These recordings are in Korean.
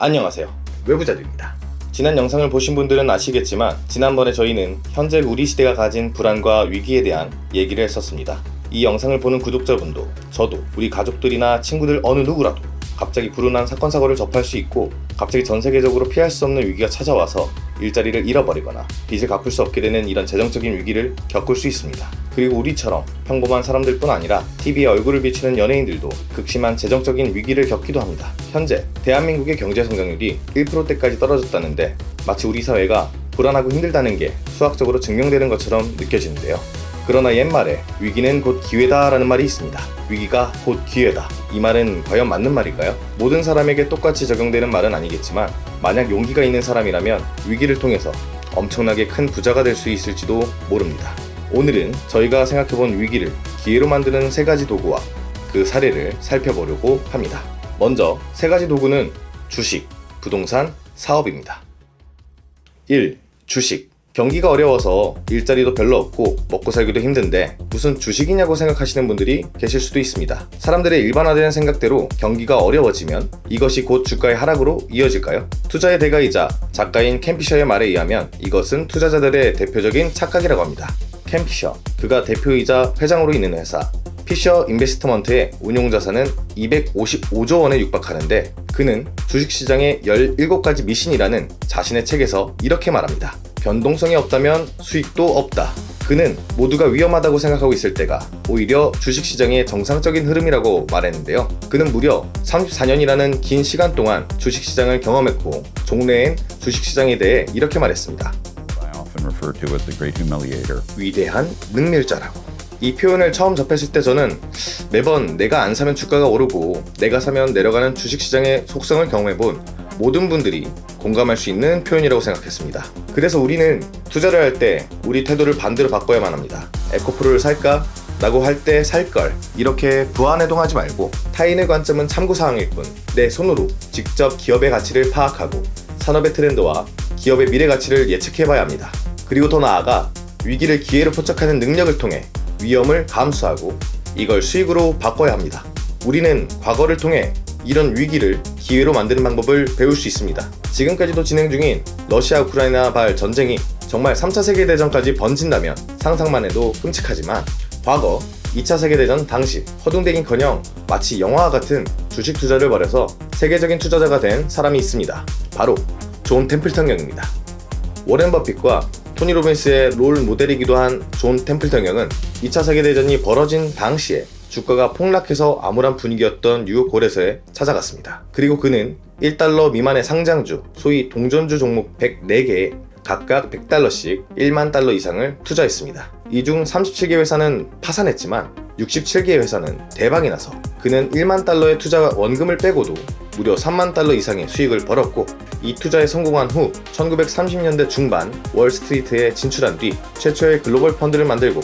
안녕하세요, 외부자들입니다. 지난 영상을 보신 분들은 아시겠지만 지난번에 저희는 현재 우리 시대가 가진 불안과 위기에 대한 얘기를 했었습니다. 이 영상을 보는 구독자분도 저도 우리 가족들이나 친구들 어느 누구라도 갑자기 불운한 사건 사고를 접할 수 있고 갑자기 전 세계적으로 피할 수 없는 위기가 찾아와서 일자리를 잃어버리거나 빚을 갚을 수 없게 되는 이런 재정적인 위기를 겪을 수 있습니다. 그리고 우리처럼 평범한 사람들뿐 아니라 TV에 얼굴을 비추는 연예인들도 극심한 재정적인 위기를 겪기도 합니다. 현재 대한민국의 경제 성장률이 1%대까지 떨어졌다는데 마치 우리 사회가 불안하고 힘들다는 게 수학적으로 증명되는 것처럼 느껴지는데요. 그러나 옛말에 위기는 곧 기회다 라는 말이 있습니다. 위기가 곧 기회다. 이 말은 과연 맞는 말일까요? 모든 사람에게 똑같이 적용되는 말은 아니겠지만 만약 용기가 있는 사람이라면 위기를 통해서 엄청나게 큰 부자가 될 수 있을지도 모릅니다. 오늘은 저희가 생각해본 위기를 기회로 만드는 3가지 도구와 그 사례를 살펴보려고 합니다. 먼저 3가지 도구는 주식, 부동산, 사업입니다. 1. 주식. 경기가 어려워서 일자리도 별로 없고 먹고 살기도 힘든데 무슨 주식이냐고 생각하시는 분들이 계실 수도 있습니다. 사람들의 일반화된 생각대로 경기가 어려워지면 이것이 곧 주가의 하락으로 이어질까요? 투자의 대가이자 작가인 켄 피셔의 말에 의하면 이것은 투자자들의 대표적인 착각이라고 합니다. 켄 피셔, 그가 대표이자 회장으로 있는 회사 피셔 인베스트먼트의 운용자산은 255조 원에 육박하는데 그는 주식시장의 17가지 미신이라는 자신의 책에서 이렇게 말합니다. 변동성이 없다면 수익도 없다. 그는 모두가 위험하다고 생각하고 있을 때가 오히려 주식시장의 정상적인 흐름이라고 말했는데요. 그는 무려 34년이라는 긴 시간 동안 주식시장을 경험했고 종래엔 주식시장에 대해 이렇게 말했습니다. 위대한 능멸자라고. 이 표현을 처음 접했을 때 저는 매번 내가 안 사면 주가가 오르고 내가 사면 내려가는 주식시장의 속성을 경험해본 모든 분들이 공감할 수 있는 표현이라고 생각했습니다. 그래서 우리는 투자를 할 때 우리 태도를 반대로 바꿔야만 합니다. 에코프로를 살까? 라고 할 때 살걸. 이렇게 부안해동하지 말고 타인의 관점은 참고사항일 뿐 내 손으로 직접 기업의 가치를 파악하고 산업의 트렌드와 기업의 미래 가치를 예측해봐야 합니다. 그리고 더 나아가 위기를 기회로 포착하는 능력을 통해 위험을 감수하고 이걸 수익으로 바꿔야 합니다. 우리는 과거를 통해 이런 위기를 기회로 만드는 방법을 배울 수 있습니다. 지금까지도 진행 중인 러시아 우크라이나발 전쟁이 정말 3차 세계대전까지 번진다면 상상만 해도 끔찍하지만 과거 2차 세계대전 당시 허둥대기커녕 마치 영화와 같은 주식 투자를 벌여서 세계적인 투자자가 된 사람이 있습니다. 바로 존 템플턴 경입니다. 워렌 버핏과 토니 로빈스의 롤 모델이기도 한 존 템플턴 경은 2차 세계대전이 벌어진 당시에 주가가 폭락해서 암울한 분위기였던 뉴욕 거래소에 찾아갔습니다. 그리고 그는 1달러 미만의 상장주, 소위 동전주 종목 104개에 각각 100달러씩 1만 달러 이상을 투자했습니다. 이 중 37개 회사는 파산했지만 67개 회사는 대박이 나서 그는 1만 달러의 투자 원금을 빼고도 무려 3만 달러 이상의 수익을 벌었고 이 투자에 성공한 후 1930년대 중반 월스트리트에 진출한 뒤 최초의 글로벌 펀드를 만들고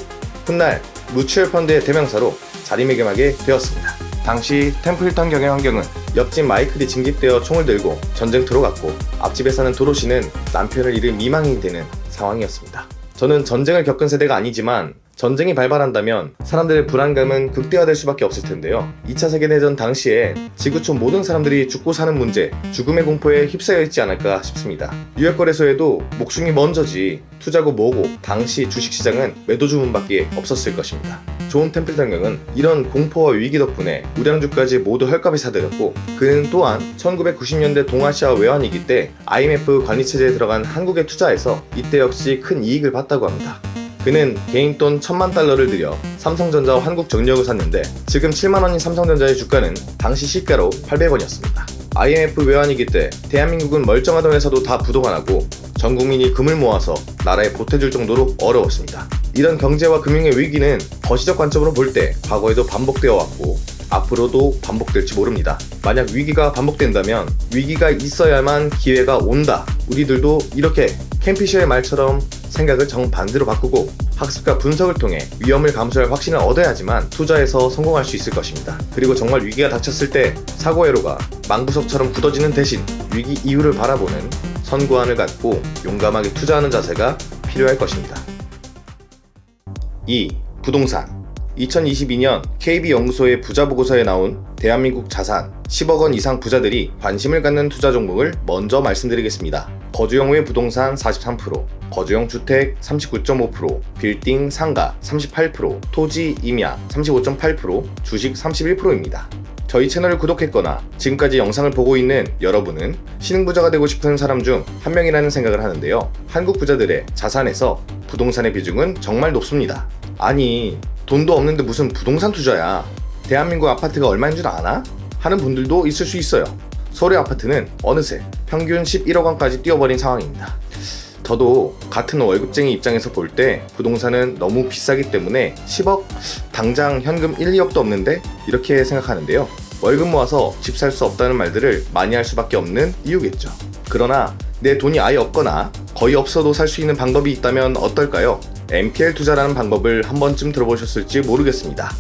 훗날 뮤추얼 펀드의 대명사로 자리매김하게 되었습니다. 당시 템플턴 경의 환경은 옆집 마이클이 징집되어 총을 들고 전쟁터로 갔고 앞집에 사는 도로시는 남편을 잃은 미망이 되는 상황이었습니다. 저는 전쟁을 겪은 세대가 아니지만 전쟁이 발발한다면 사람들의 불안감은 극대화될 수밖에 없을 텐데요. 2차 세계대전 당시에 지구촌 모든 사람들이 죽고 사는 문제, 죽음의 공포에 휩싸여 있지 않을까 싶습니다. 뉴욕 거래소에도 목숨이 먼저지 투자고 뭐고 당시 주식시장은 매도 주문밖에 없었을 것입니다. 존 템플턴 경은 이런 공포와 위기 덕분에 우량주까지 모두 헐값에 사들였고 그는 또한 1990년대 동아시아 외환위기 때 IMF 관리체제에 들어간 한국에 투자해서 이때 역시 큰 이익을 봤다고 합니다. 그는 개인 돈 1000만 달러를 들여 삼성전자와 한국전력을 샀는데 지금 7만원인 삼성전자의 주가는 당시 시가로 800원이었습니다. IMF 외환위기 때 대한민국은 멀쩡하던 회사도 다 부도가 나고 전 국민이 금을 모아서 나라에 보태줄 정도로 어려웠습니다. 이런 경제와 금융의 위기는 거시적 관점으로 볼 때 과거에도 반복되어 왔고 앞으로도 반복될지 모릅니다. 만약 위기가 반복된다면 위기가 있어야만 기회가 온다. 우리들도 이렇게 켄 피셔의 말처럼 생각을 정반대로 바꾸고 학습과 분석을 통해 위험을 감수할 확신을 얻어야지만 투자에서 성공할 수 있을 것입니다. 그리고 정말 위기가 닥쳤을 때 사고회로가 망부석처럼 굳어지는 대신 위기 이후를 바라보는 선구안을 갖고 용감하게 투자하는 자세가 필요할 것입니다. 2. 부동산. 2022년 KB연구소의 부자보고서에 나온 대한민국 자산 10억 원 이상 부자들이 관심을 갖는 투자 종목을 먼저 말씀드리겠습니다. 거주형 외 부동산 43%, 거주형 주택 39.5%, 빌딩 상가 38%, 토지 임야 35.8%, 주식 31%입니다. 저희 채널을 구독했거나 지금까지 영상을 보고 있는 여러분은 신흥부자가 되고 싶은 사람 중 한 명이라는 생각을 하는데요. 한국 부자들의 자산에서 부동산의 비중은 정말 높습니다. 아니, 돈도 없는데 무슨 부동산 투자야? 대한민국 아파트가 얼마인 줄 아나? 하는 분들도 있을 수 있어요. 서울의 아파트는 어느새 평균 11억 원까지 뛰어버린 상황입니다. 저도 같은 월급쟁이 입장에서 볼 때 부동산은 너무 비싸기 때문에 10억? 당장 현금 1, 2억도 없는데? 이렇게 생각하는데요. 월급 모아서 집 살 수 없다는 말들을 많이 할 수밖에 없는 이유겠죠. 그러나 내 돈이 아예 없거나 거의 없어도 살 수 있는 방법이 있다면 어떨까요? NPL 투자라는 방법을 한 번쯤 들어보셨을지 모르겠습니다.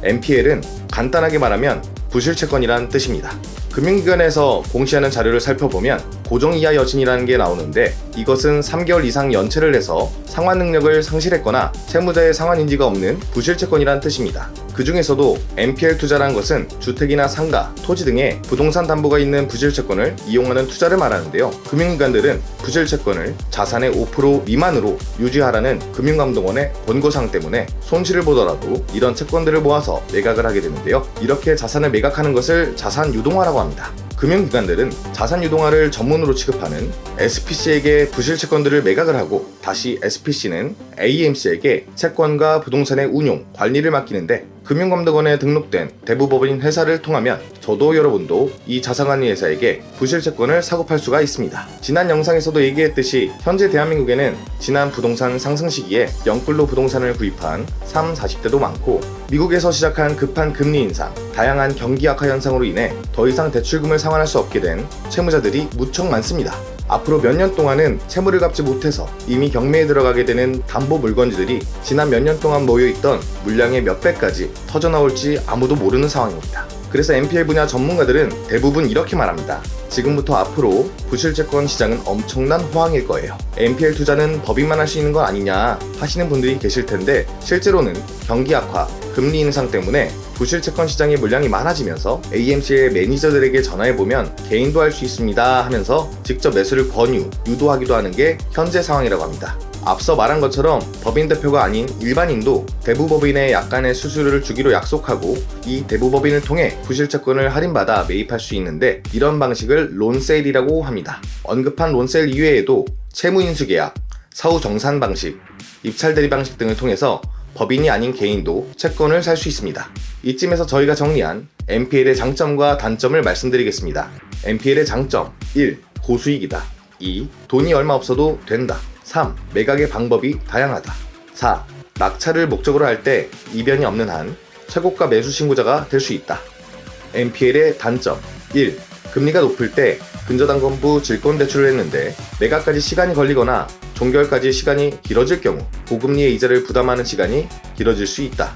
NPL은 간단하게 말하면 부실채권이란 뜻입니다. 금융기관에서 공시하는 자료를 살펴보면 고정이하 여진이라는 게 나오는데 이것은 3개월 이상 연체를 해서 상환 능력을 상실했거나 채무자의 상환 인지가 없는 부실채권이란 뜻입니다. 그 중에서도 NPL 투자라는 것은 주택이나 상가, 토지 등의 부동산 담보가 있는 부실채권을 이용하는 투자를 말하는데요. 금융기관들은 부실채권을 자산의 5% 미만으로 유지하라는 금융감독원의 권고사항 때문에 손실을 보더라도 이런 채권들을 모아서 매각을 하게 되는데요. 이렇게 자산을 매각하는 것을 자산 유동화라고 합니다. 금융기관들은 자산 유동화를 전문으로 취급하는 SPC에게 부실채권들을 매각을 하고 다시 SPC는 AMC에게 채권과 부동산의 운용, 관리를 맡기는데 금융감독원에 등록된 대부법인 회사를 통하면 저도 여러분도 이 자산관리 회사에게 부실채권을 사고 팔 수가 있습니다. 지난 영상에서도 얘기했듯이 현재 대한민국에는 지난 부동산 상승 시기에 영끌로 부동산을 구입한 30, 40대도 많고 미국에서 시작한 급한 금리 인상, 다양한 경기 악화 현상으로 인해 더 이상 대출금을 상환할 수 없게 된 채무자들이 무척 많습니다. 앞으로 몇 년 동안은 채무를 갚지 못해서 이미 경매에 들어가게 되는 담보 물건지들이 지난 몇 년 동안 모여있던 물량의 몇 배까지 터져나올지 아무도 모르는 상황입니다. 그래서 NPL 분야 전문가들은 대부분 이렇게 말합니다. 지금부터 앞으로 부실채권 시장은 엄청난 호황일 거예요. NPL 투자는 법인만 할 수 있는 건 아니냐 하시는 분들이 계실 텐데 실제로는 경기 악화, 금리 인상 때문에 부실채권 시장의 물량이 많아지면서 AMC의 매니저들에게 전화해보면 개인도 할 수 있습니다 하면서 직접 매수를 권유, 유도하기도 하는 게 현재 상황이라고 합니다. 앞서 말한 것처럼 법인 대표가 아닌 일반인도 대부법인에 약간의 수수료를 주기로 약속하고 이 대부법인을 통해 부실채권을 할인받아 매입할 수 있는데 이런 방식을 론세일이라고 합니다. 언급한 론세일 이외에도 채무인수계약, 사후정산 방식, 입찰대리 방식 등을 통해서 법인이 아닌 개인도 채권을 살 수 있습니다. 이쯤에서 저희가 정리한 NPL의 장점과 단점을 말씀드리겠습니다. NPL의 장점 1. 고수익이다. 2. 돈이 얼마 없어도 된다. 3. 매각의 방법이 다양하다. 4. 낙찰을 목적으로 할 때 이변이 없는 한 최고가 매수 신고자가 될 수 있다. NPL의 단점 1. 금리가 높을 때 근저당권부 질권대출을 했는데 매각까지 시간이 걸리거나 종결까지 시간이 길어질 경우 고금리의 이자를 부담하는 시간이 길어질 수 있다.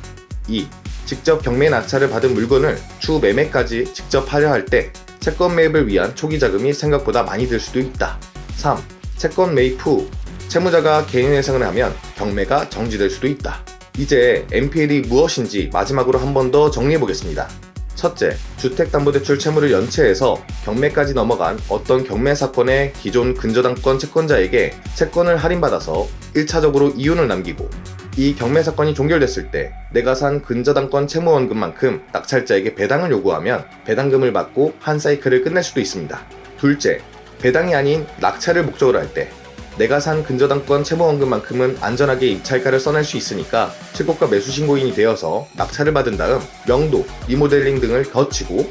2. 직접 경매 낙찰을 받은 물건을 추후 매매까지 직접 하려 할 때 채권 매입을 위한 초기 자금이 생각보다 많이 들 수도 있다. 3. 채권 매입 후 채무자가 개인 회생을 하면 경매가 정지될 수도 있다. 이제 NPL이 무엇인지 마지막으로 한 번 더 정리해 보겠습니다. 첫째, 주택담보대출 채무를 연체해서 경매까지 넘어간 어떤 경매 사건의 기존 근저당권 채권자에게 채권을 할인받아서 1차적으로 이윤을 남기고 이 경매 사건이 종결됐을 때 내가 산 근저당권 채무원금만큼 낙찰자에게 배당을 요구하면 배당금을 받고 한 사이클을 끝낼 수도 있습니다. 둘째, 배당이 아닌 낙찰을 목적으로 할 때 내가 산 근저당권 채무원금만큼은 안전하게 입찰가를 써낼 수 있으니까 최고가 매수 신고인이 되어서 낙찰을 받은 다음 명도, 리모델링 등을 거치고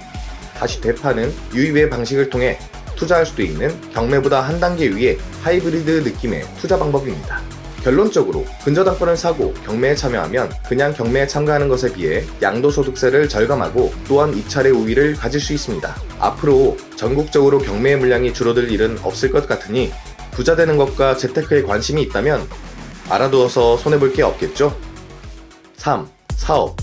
다시 되파는 유입의 방식을 통해 투자할 수도 있는 경매보다 한 단계 위의 하이브리드 느낌의 투자 방법입니다. 결론적으로 근저당권을 사고 경매에 참여하면 그냥 경매에 참가하는 것에 비해 양도소득세를 절감하고 또한 입찰의 우위를 가질 수 있습니다. 앞으로 전국적으로 경매의 물량이 줄어들 일은 없을 것 같으니 부자 되는 것과 재테크에 관심이 있다면 알아두어서 손해볼 게 없겠죠? 3. 사업.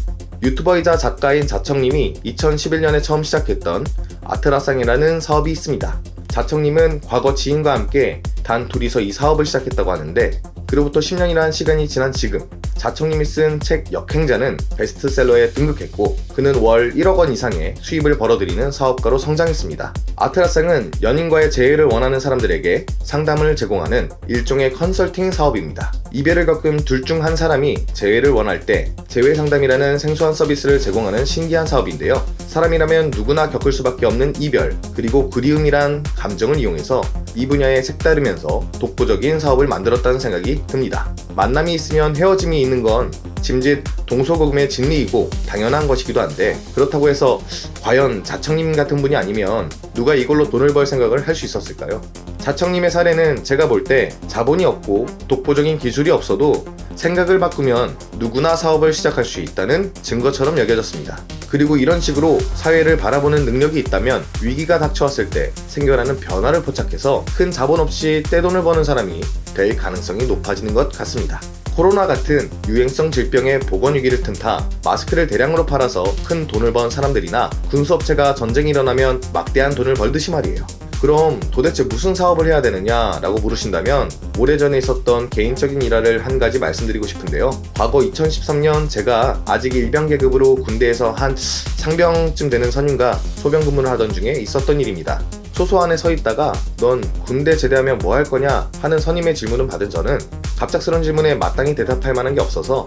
유튜버이자 작가인 자청님이 2011년에 처음 시작했던 아트라상이라는 사업이 있습니다. 자청님은 과거 지인과 함께 단 둘이서 이 사업을 시작했다고 하는데 그로부터 10년이라는 시간이 지난 지금 자청님이 쓴 책 역행자는 베스트셀러에 등극했고 그는 월 1억 원 이상의 수입을 벌어들이는 사업가로 성장했습니다. 아트라상은 연인과의 재회를 원하는 사람들에게 상담을 제공하는 일종의 컨설팅 사업입니다. 이별을 겪은 둘 중 한 사람이 재회를 원할 때 재회 상담이라는 생소한 서비스를 제공하는 신기한 사업인데요. 사람이라면 누구나 겪을 수밖에 없는 이별, 그리고 그리움이란 감정을 이용해서 이 분야에 색다르면서 독보적인 사업을 만들었다는 생각이 듭니다. 만남이 있으면 헤어짐이 있는 건 짐짓 동서고금의 진리이고 당연한 것이기도 한데, 그렇다고 해서 과연 자청님 같은 분이 아니면 누가 이걸로 돈을 벌 생각을 할 수 있었을까요? 자청님의 사례는 제가 볼 때 자본이 없고 독보적인 기술이 없어도 생각을 바꾸면 누구나 사업을 시작할 수 있다는 증거처럼 여겨졌습니다. 그리고 이런 식으로 사회를 바라보는 능력이 있다면 위기가 닥쳐왔을 때 생겨나는 변화를 포착해서 큰 자본 없이 떼돈을 버는 사람이 될 가능성이 높아지는 것 같습니다. 코로나 같은 유행성 질병의 보건 위기를 틈타 마스크를 대량으로 팔아서 큰 돈을 번 사람들이나 군수업체가 전쟁이 일어나면 막대한 돈을 벌듯이 말이에요. 그럼 도대체 무슨 사업을 해야 되느냐 라고 물으신다면 오래전에 있었던 개인적인 일화를 한 가지 말씀드리고 싶은데요. 과거 2013년 제가 아직 일병 계급으로 군대에서 한 상병쯤 되는 선임과 소병 근무를 하던 중에 있었던 일입니다. 초소 안에 서 있다가 넌 군대 제대하면 뭐 할 거냐 하는 선임의 질문을 받은 저는 갑작스러운 질문에 마땅히 대답할 만한 게 없어서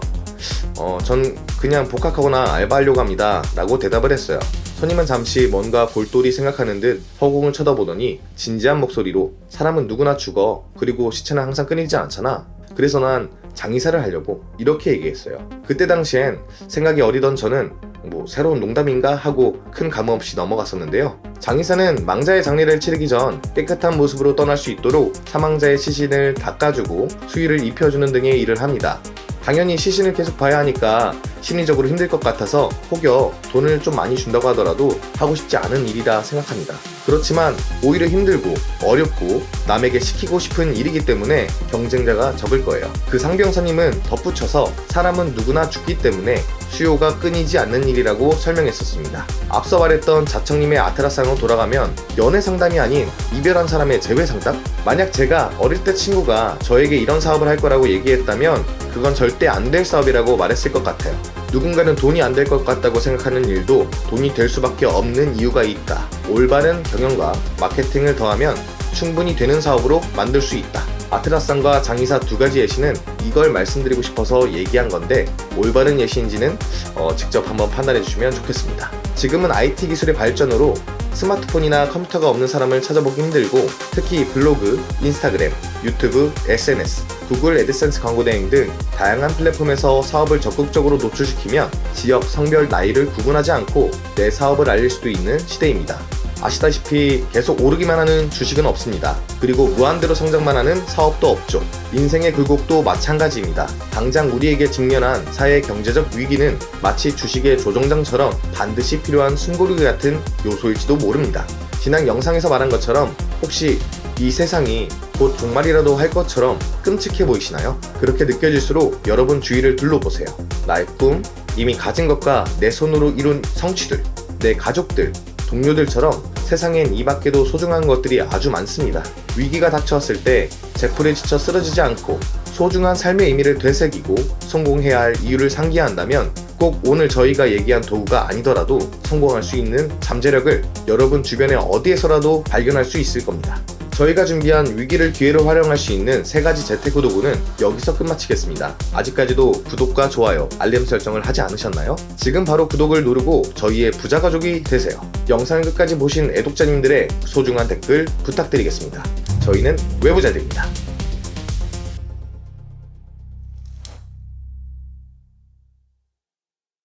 전 그냥 복학하거나 알바하려고 합니다 라고 대답을 했어요. 선임은 잠시 뭔가 골똘히 생각하는 듯 허공을 쳐다보더니 진지한 목소리로 사람은 누구나 죽어. 그리고 시체는 항상 끊이지 않잖아. 그래서 난 장의사를 하려고. 이렇게 얘기했어요. 그때 당시엔 생각이 어리던 저는 새로운 농담인가 하고 큰 감흥 없이 넘어갔었는데요. 장의사는 망자의 장례를 치르기 전 깨끗한 모습으로 떠날 수 있도록 사망자의 시신을 닦아주고 수의를 입혀주는 등의 일을 합니다. 당연히 시신을 계속 봐야 하니까 심리적으로 힘들 것 같아서 혹여 돈을 좀 많이 준다고 하더라도 하고 싶지 않은 일이라 생각합니다. 그렇지만 오히려 힘들고 어렵고 남에게 시키고 싶은 일이기 때문에 경쟁자가 적을 거예요. 그 상병선임은 덧붙여서 사람은 누구나 죽기 때문에 수요가 끊이지 않는 일이라고 설명했었습니다. 앞서 말했던 자청님의 아트라상으로 돌아가면 연애 상담이 아닌 이별한 사람의 재회 상담? 만약 제가 어릴 때 친구가 저에게 이런 사업을 할 거라고 얘기했다면 그건 절대 안 될 사업이라고 말했을 것 같아요. 누군가는 돈이 안 될 것 같다고 생각하는 일도 돈이 될 수밖에 없는 이유가 있다. 올바른 경영과 마케팅을 더하면 충분히 되는 사업으로 만들 수 있다. 아트라상과 장의사 두 가지 예시는 이걸 말씀드리고 싶어서 얘기한 건데 올바른 예시인지는 직접 한번 판단해 주시면 좋겠습니다. 지금은 IT 기술의 발전으로 스마트폰이나 컴퓨터가 없는 사람을 찾아보기 힘들고 특히 블로그, 인스타그램, 유튜브, SNS, 구글 애드센스 광고 대행 등 다양한 플랫폼에서 사업을 적극적으로 노출시키면 지역, 성별, 나이를 구분하지 않고 내 사업을 알릴 수도 있는 시대입니다. 아시다시피 계속 오르기만 하는 주식은 없습니다. 그리고 무한대로 성장만 하는 사업도 없죠. 인생의 굴곡도 마찬가지입니다. 당장 우리에게 직면한 사회 경제적 위기는 마치 주식의 조종장처럼 반드시 필요한 숨고르기 같은 요소일지도 모릅니다. 지난 영상에서 말한 것처럼 혹시 이 세상이 곧 종말이라도 할 것처럼 끔찍해 보이시나요? 그렇게 느껴질수록 여러분 주위를 둘러보세요. 나의 꿈, 이미 가진 것과 내 손으로 이룬 성취들, 내 가족들, 동료들처럼 세상엔 이 밖에도 소중한 것들이 아주 많습니다. 위기가 닥쳐왔을 때 제풀에 지쳐 쓰러지지 않고 소중한 삶의 의미를 되새기고 성공해야 할 이유를 상기한다면 꼭 오늘 저희가 얘기한 도구가 아니더라도 성공할 수 있는 잠재력을 여러분 주변에 어디에서라도 발견할 수 있을 겁니다. 저희가 준비한 위기를 기회로 활용할 수 있는 3가지 재테크 도구는 여기서 끝마치겠습니다. 아직까지도 구독과 좋아요, 알림 설정을 하지 않으셨나요? 지금 바로 구독을 누르고 저희의 부자가족이 되세요. 영상을 끝까지 보신 애독자님들의 소중한 댓글 부탁드리겠습니다. 저희는 외부자들입니다.